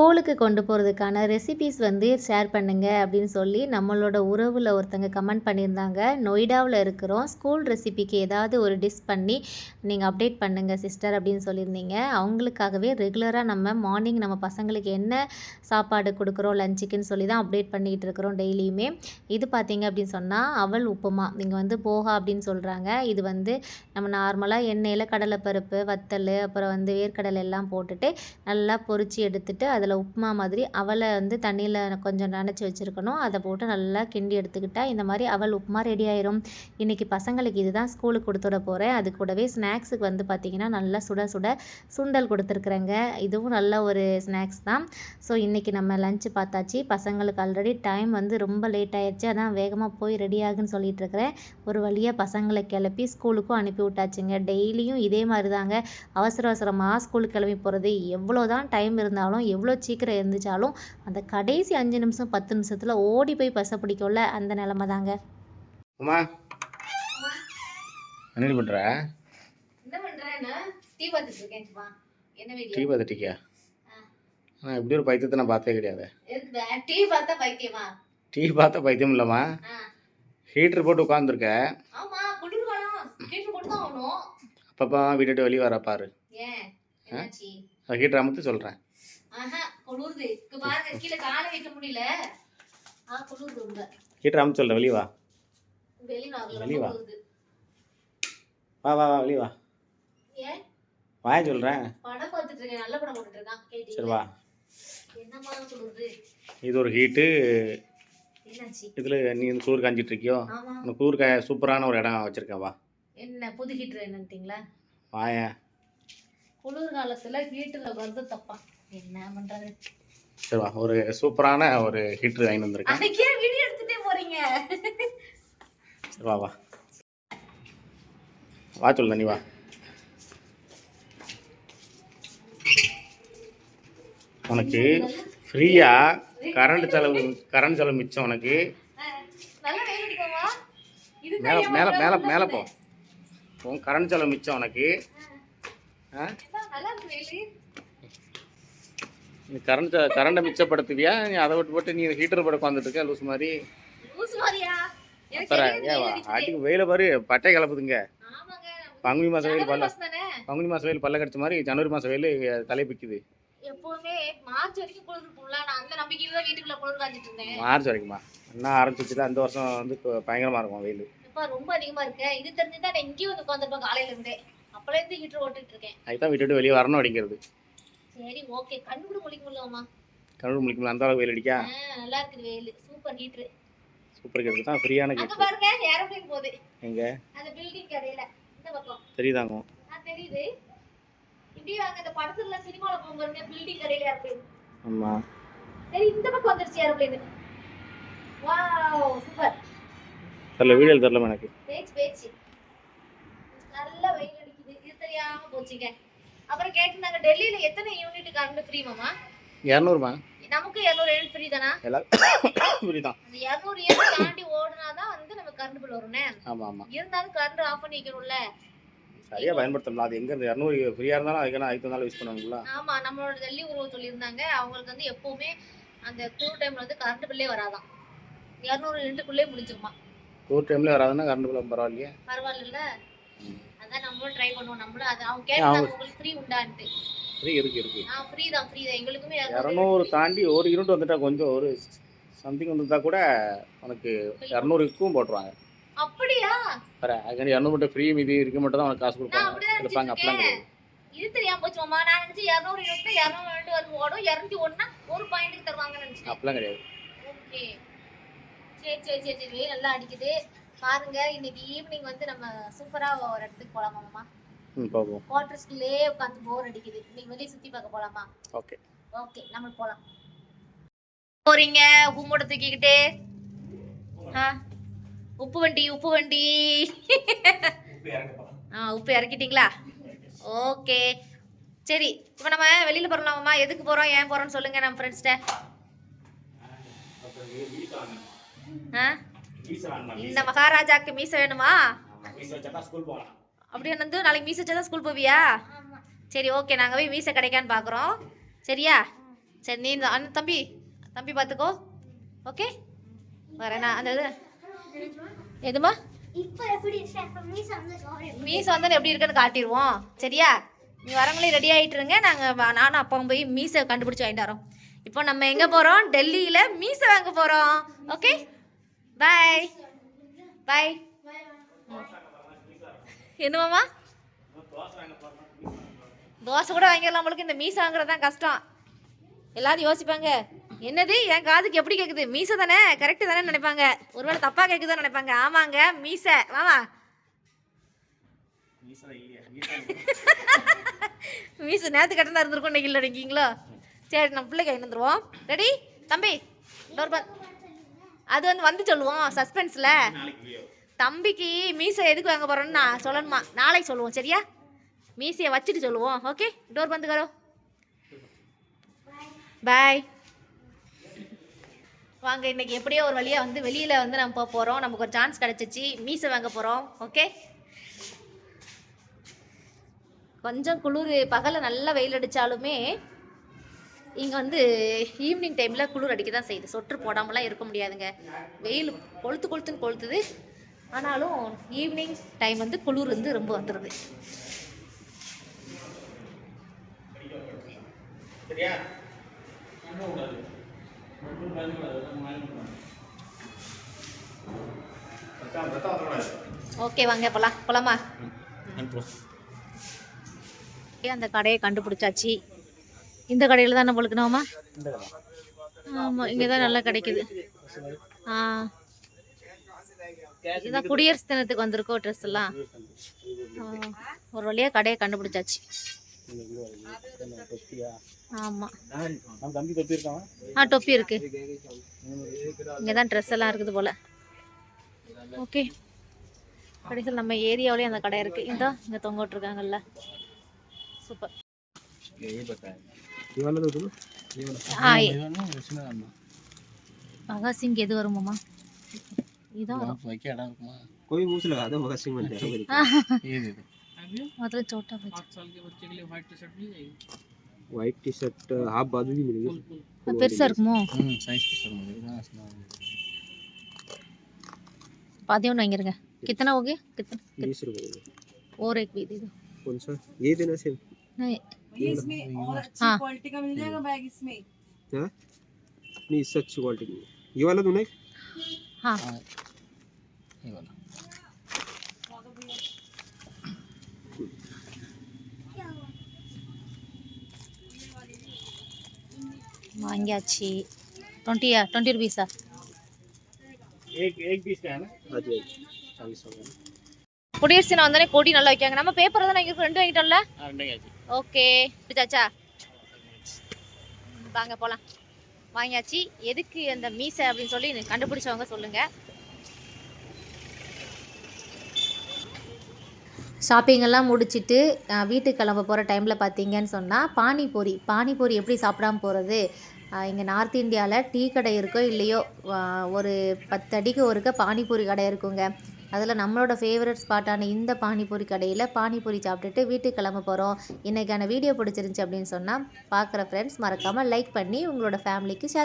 ஸ்கூலுக்கு கொண்டு போகிறதுக்கான ரெசிபீஸ் வந்து ஷேர் பண்ணுங்க அப்படின்னு சொல்லி நம்மளோட உறவில் ஒருத்தங்க கமெண்ட் பண்ணியிருந்தாங்க. நொய்டாவில் இருக்கிறோம். ஸ்கூல் ரெசிபிக்கு ஏதாவது ஒரு டிஷ் பண்ணி நீங்கள் அப்டேட் பண்ணுங்கள் சிஸ்டர் அப்படின்னு சொல்லியிருந்தீங்க. அவங்களுக்காகவே ரெகுலராக நம்ம மார்னிங் நம்ம பசங்களுக்கு என்ன சாப்பாடு கொடுக்குறோம் லஞ்சுக்குன்னு சொல்லி தான் அப்டேட் பண்ணிகிட்டு இருக்கிறோம் டெய்லியுமே. இது பார்த்தீங்க அப்படின்னு சொன்னால் அவல் உப்புமா, நீங்கள் வந்து போகா அப்படின்னு சொல்கிறாங்க. இது வந்து நம்ம நார்மலாக எண்ணெயில் கடலைப்பருப்பு, வத்தல், அப்புறம் வந்து வேர்க்கடலை எல்லாம் போட்டுட்டு நல்லா பொரிச்சு எடுத்துட்டு அதில் உப்புமா மாதிரி அவலை வந்து தண்ணியில் கொஞ்சம் நனைச்சி வச்சுருக்கணும். அதை போட்டு நல்லா கிண்டி எடுத்துக்கிட்டால் இந்த மாதிரி அவல் உப்புமா ரெடி ஆயிரும். இன்றைக்கி பசங்களுக்கு இதுதான் ஸ்கூலுக்கு கொடுத்துட போகிறேன். அது கூடவே ஸ்நாக்ஸுக்கு வந்து பார்த்திங்கன்னா நல்லா சுட சுட சுண்டல் கொடுத்துருக்குறேங்க. இதுவும் நல்ல ஒரு ஸ்நாக்ஸ் தான். ஸோ இன்றைக்கி நம்ம லஞ்சு பார்த்தாச்சு. பசங்களுக்கு ஆல்ரெடி டைம் வந்து ரொம்ப லேட் ஆயிடுச்சு. அதான் வேகமாக போய் ரெடி ஆகுன்னு சொல்லிட்டு இருக்கிறேன். ஒரு வழியாக பசங்களை கிளப்பி ஸ்கூலுக்கும் அனுப்பி விட்டாச்சுங்க. டெய்லியும் இதே மாதிரி தாங்க, அவசர அவசரமாக ஸ்கூலுக்கு கிளம்பி போகிறது. எவ்வளோ தான் டைம் இருந்தாலும், எவ்வளோ சீக்கிரம் இருந்துச்சாலும், அந்த கடைசி 5 நிமிஷம் 10 நிமிஷத்தில் ஓடி போய் பஸ்ஸை பிடிக்கும்ல, அந்த நிலமை தாங்க. அம்மா என்ன பண்ணுற? என்ன பண்ணுறேன்னு டீ பார்த்துட்டு இருக்கேன். என்ன வீடியோ? டீ பார்த்துட்டியா? ஆனால் இப்படி ஒரு பைத்தியத்தை நான் பார்த்தே கிடையாது. டீ பார்த்தா பைத்தியமா? டீ பார்த்தா பைத்தியம் இல்லைம்மா. ஹீட்ரு போட்டு உட்காந்துருக்க. ஆமாம், குளிர்காலம் ஹீட்ரு போட்டு தான் ஆகணும். அப்பப்போ வீட்டு வெளியே வர பாரு. ஏன் என்னாச்சு? ஹீட்டர் அமுத்து சொல்கிறேன். குளிருது பாருங்க, கீழே காலை வைக்க முடியல. குளிருது ரொம்ப. ஹீட்டர் அமுத்து சொல்கிறேன், வெளியே வா. வெளியே வா வா வா வா வெளியே வா. ஏன் வாய சொல்கிறேன். படம் பார்த்துட்டு இருக்கேன், நல்ல படம் போட்டுட்டு இருக்கான். சரி வா. என்னமா குளிருது? இது ஒரு ஹீட்டு. என்னாச்சு? இதில் நீ குளிர் காஞ்சிட்டு இருக்கியோ? உனக்கு குளிர் சூப்பரான ஒரு இடம் வச்சுருக்கேன், வா. என்ன புது ஹீட்டர் என்னன்ட்டீங்களா? வாய. குளிர்காலத்தில் ஹீட்டரில் வருது தப்பா, என்ன பண்ணுறது? சரி வா, ஒரு சூப்பரான ஒரு ஹீட்ரு வாங்கி வந்திருக்கேன். அன்னைக்கே வீடியோ எடுத்துகிட்டே போகிறீங்க. சரி வா வா வா சொல்ல நீ வா. உனக்கு ஃப்ரீயாக கரண்ட் செலவு மிச்சம். உனக்கு மேலே மேலே மேலே மேலே போ. உன் கரண்ட் செலவு மிச்சம் உனக்கு. நீ கரண்டை மிச்சப்படுத்துவியா? நீ அதை விட்டு நீ ஹீட்டர் போட உட்காந்துட்டு இருக்க லூஸ் மாதிரி. ஆட்டுக்கு வெயில பாரு, பட்டை கிளப்புதுங்க. பங்குனி மாதம் வெயில் பல்ல கடிச்ச மாதிரி ஜனவரி மாதம் வெயில் தலை பிக்குது. எப்பவுமே மார்ச் வரைக்கும் குளிர் இருக்கும்ல, நான் அந்த நம்பிக்கையில தான் வீட்டுக்குள்ள குளிர் காஞ்சிட்டு இருந்தேன். மார்ச் வரைக்குமா? என்ன ஆரம்பிச்சிச்சுல, அந்த வருஷம் வந்து பயங்கரமா இருக்கும் வெயில். இப்ப ரொம்ப அதிகமா இருக்கு. இது தெரிஞ்சுதான் நான் இங்கேயும் வந்து உட்காந்துருப்பேன் காலையில இருந்தே. அப்பல இருந்து ஹீட்டர் ஓட்டிட்டு இருக்கேன். அதுதான் விட்டுட்டு வெளியே வரணும் அடிக்கிறது. சரி ஓகே, கண்ணு கூட முழிக்க முடியலமா? கண்ணு முழிக்க அந்த அளவுக்கு வெயில் அடிக்கா? நல்லா இருக்குது வெயில். Super heater. சூப்பர் ஹீட்டர் தான், ஃப்ரீயான ஹீட்டர். அங்க பாருங்க, ஏரோப்ளேன் போகுது. எங்க? அந்த பில்டிங் கடையில இந்த பக்கம். தெரியுதாங்க? தெரியுது. இப்படி வாங்க, இந்த படத்துல சினிமால போகும்போது பில்டிங் கடையில ஏரோப்ளேன். ஆமா. சரி, இந்த பக்கம் வந்துருச்சு ஏரோப்ளேன். Wow super. தெரியல, வீடியோ தெரியல எனக்கு. பேச்சு நல்ல வெயில் அடிக்குது. இது தெரியாம போச்சுங்க. அப்புறம் கேட்டிருந்தாங்க, டெல்லியில எத்தனை யூனிட் கரண்ட் ஃப்ரீ மாமா? 200மா? நமக்கு 200 யூனிட் ஃப்ரீ தானா? ஃப்ரீ தான். அந்த 200 யூனிட் தாண்டி ஓடுனாதான் வந்து நம்ம கரண்ட் பில் வரும்னே. ஆமா ஆமா. இருந்தாலும் கரண்ட் ஆஃப் பண்ணி வைக்கணும்ல. சரியா பயன்படுத்தலாம். அது எங்க இருந்து 200 ஃப்ரீயா இருந்தாலும் அதுக்கு இருந்தாலும் யூஸ் பண்ணுவாங்கல்ல. ஆமா, நம்மளோட டெல்லி உறவு சொல்லியிருந்தாங்க, அவங்களுக்கு வந்து எப்பவுமே அந்த குளிர் டைம்ல வந்து கரண்ட் பில்லே வராதான். 200 யூனிட்டுக்குள்ளே முடிஞ்சிருமா. குளிர் டைம்ல வராதுன்னா கரண்ட் பில் பரவாயில்லையே? பரவாயில்ல. அதான் நம்மளும் ட்ரை பண்ணுவோம். நம்மளும் அது அவங்க கேட்டாங்க, உங்களுக்கு ஃப்ரீ உண்டான்ட்டு. ஃப்ரீ இருக்கு. ஃப்ரீ தான் எங்களுக்குமே. 200 தாண்டி ஒரு யூனிட் வந்துட்டா கொஞ்சம் ஒரு சம்திங் வந்துட்டா கூட உனக்கு 200க்கும் போட்டுருவாங்க. அப்படியா? வேற அங்க 200 மட்டும் ஃப்ரீ, மீதி இருக்க மட்டும் தான் உனக்கு காசு கொடுப்பாங்க. அப்பலாம் கிடையாது. இது தெரியாம போச்சு மாமா. நான் நினைச்சு 200 யூனிட் 200 யூனிட் வந்து ஓடும், 200 ஓடுனா ஒரு பாயிண்ட்க்கு தருவாங்கன்னு நினைச்சேன். அப்பலாம் கிடையாது. ஓகே, சரி வெயில் நல்லா அடிக்குது பாருங்க. இன்னைக்கு ஈவினிங் வந்து நம்ம சூப்பரா ஒரு இடத்துக்கு போலாமா மாமா? போவோம். குவார்டர்ஸ்க்குள்ளே உட்காந்து போர் அடிக்குது. இன்னைக்கு வெளியே சுத்தி பார்க்க போலாமா? ஓகே நம்ம போலாம். போறீங்க உம்மோட தூக்கிக்கிட்டு? உப்பு வண்டி உப்பு இறக்கிட்டீங்களா? ஓகே சரி, இப்போ நம்ம வெளியில போறோம்லாமா? எதுக்கு போறோம், ஏன் போறோம்னு சொல்லுங்க நம்ம ஃப்ரெண்ட்ஸ்ட்ட. இந்த மகாராஜாக்கு மீசை வேணுமா? அப்படியே வந்து நாளைக்கு மீசை வச்சா தான் ஸ்கூல் போவியா? சரி ஓகே, நாங்கள் போய் மீசை கிடைக்கான்னு பார்க்குறோம். சரியா? சரி நீ தம்பி தம்பி பார்த்துக்கோ. ஓகே வரேன் நான். அந்த இது எதுமா மீசை வந்து எப்படி இருக்குன்னு காட்டிடுவோம். சரியா? நீ வரவங்களே ரெடி ஆகிட்டுருங்க. நானும் அப்பாவும் போய் மீசை கண்டுபிடிச்சி வாங்கிட்டு வரோம். இப்போ நம்ம எங்கே போகிறோம்? டெல்லியில் மீசை வாங்க போகிறோம். ஓகே பாய் பாய். என்னமாம்மா? தோசை கூட வாங்கிடலாம். நம்மளுக்கு இந்த மீசை வாங்குறது தான் கஷ்டம். எல்லாரும் யோசிப்பாங்க, என்னது என் காதுக்கு எப்படி கேட்குது? மீசை தானே, கரெக்டு தானே நினைப்பாங்க. ஒருவேளை தப்பாக கேட்குதான்னு நினைப்பாங்க. ஆமாங்க மீசை. வாமா மீசை நேற்று கட்டணா இருந்திருக்கும், இன்னைக்கு இல்லை நிற்கிங்களோ? சரி நம்ம பிள்ளைக்கு வாங்கி வந்துடுவோம். ரெடி தம்பி? டோர் அது வந்து சொல்லுவோம் சஸ்பென்ஸில். தம்பிக்கு மீசை எதுக்கு வாங்க போகிறோன்னு நான் சொல்லணுமா? நாளைக்கு சொல்லுவோம். சரியா? மீசையை வச்சுட்டு சொல்லுவோம். ஓகே டோர் பந்து கரோ. பாய். வாங்க இன்னைக்கு எப்படியோ ஒரு வழியாக வந்து வெளியில் வந்து நம்ம போகிறோம். நமக்கு ஒரு சான்ஸ் கிடச்சிச்சு. மீசை வாங்க போகிறோம். ஓகே கொஞ்சம் குளிர். பகலில் நல்லா வெயில் அடித்தாலுமே இங்கே வந்து ஈவினிங் டைமில் குளிர் அடிக்க தான் செய்யுது. சொட்ரு போடாமலாம் இருக்க முடியாதுங்க. வெயில் கொளுத்துன்னு கொளுத்துது. ஆனாலும் ஈவினிங் டைம் வந்து குளிர் வந்து ரொம்ப வந்துடுது. ஓகே வாங்க போலாமா? அந்த கடையை கண்டுபிடிச்சாச்சு. இந்த கடையில் தான் நம்மளுக்கு நாமா. ஆமாம் இங்கே தான் நல்லா கிடைக்குது. இதுதான் குடியரசு தினத்துக்கு வந்திருக்கோம் ட்ரெஸ் எல்லாம். ஒரு வழியாக கடையை கண்டுபிடிச்சாச்சு. ஆமாம் தொப்பி இருக்கு. இங்கே தான் ட்ரெஸ் எல்லாம் இருக்குது போல். ஓகே கடைசியில் நம்ம ஏரியாவிலேயே அந்த கடை இருக்குது. இங்கே தொங்க விட்டுருக்காங்கல்ல. சூப்பர். भगत सिंह எது வருமாமா? இதான் कोई पूछ लगा दो भगत सिंह बनते हैं ये दे दो मतलब छोटा बच्चा 8 साल के बच्चे के लिए व्हाइट टी-शर्ट मिल जाएगी. व्हाइट टी-शर्ट हाफ बाजू भी मिलेगी. பெருசா இருக்குமோ? साइज பெருசா मिलेगा. पादियों नहीं गिरेगा. कितना हो गया? कितना? 20 रुपए. और एक भी दे दो. कौन सा? ये देना सिर्फ नहीं इसमें और अच्छी क्वालिटी का मिल जाएगा बैग इसमें. हां नहीं इससे अच्छी क्वालिटी नहीं. ये वाला दूं ना? हां ये वाला. मांगियाची 20 रुपीस. एक पीस का है ना? हां जी 40 रुपए. குடியரசு தினம் வந்தானே கொடி நல்லா வைக்காங்க. நம்ம பேப்பர் தான் இங்க ரெண்டு வாங்கிட்டோம்ல. ரெண்டு வாங்கியாச்சு. ஓகே பிடிச்சாச்சா? வாங்க போலாம். வாங்கியாச்சு. எதுக்கு அந்த மீசை அப்படின்னு சொல்லி கண்டுபிடிச்சவங்க சொல்லுங்க. ஷாப்பிங் எல்லாம் முடிச்சுட்டு வீட்டுக்கு கிளம்ப போகிற டைமில் பார்த்தீங்கன்னு சொன்னால் பானிபூரி எப்படி சாப்பிடாம போகிறது? இங்கே நார்த் இந்தியாவில் டீ கடை இருக்கோ இல்லையோ ஒரு 10 அடிக்கு ஒருக்க பானிபூரி கடை இருக்குங்க. அதில் நம்மளோட ஃபேவரட் ஸ்பாட்டான இந்த பானிபூரி கடையில் பானிபூரி சாப்பிட்டுட்டு வீட்டுக்கு கிளம்ப போகிறோம். இன்றைக்கான வீடியோ பிடிச்சிருந்துச்சி அப்படின்னு சொன்னால் பார்க்குற ஃப்ரெண்ட்ஸ் மறக்காமல் லைக் பண்ணி உங்களோட ஃபேமிலிக்கு ஷேர்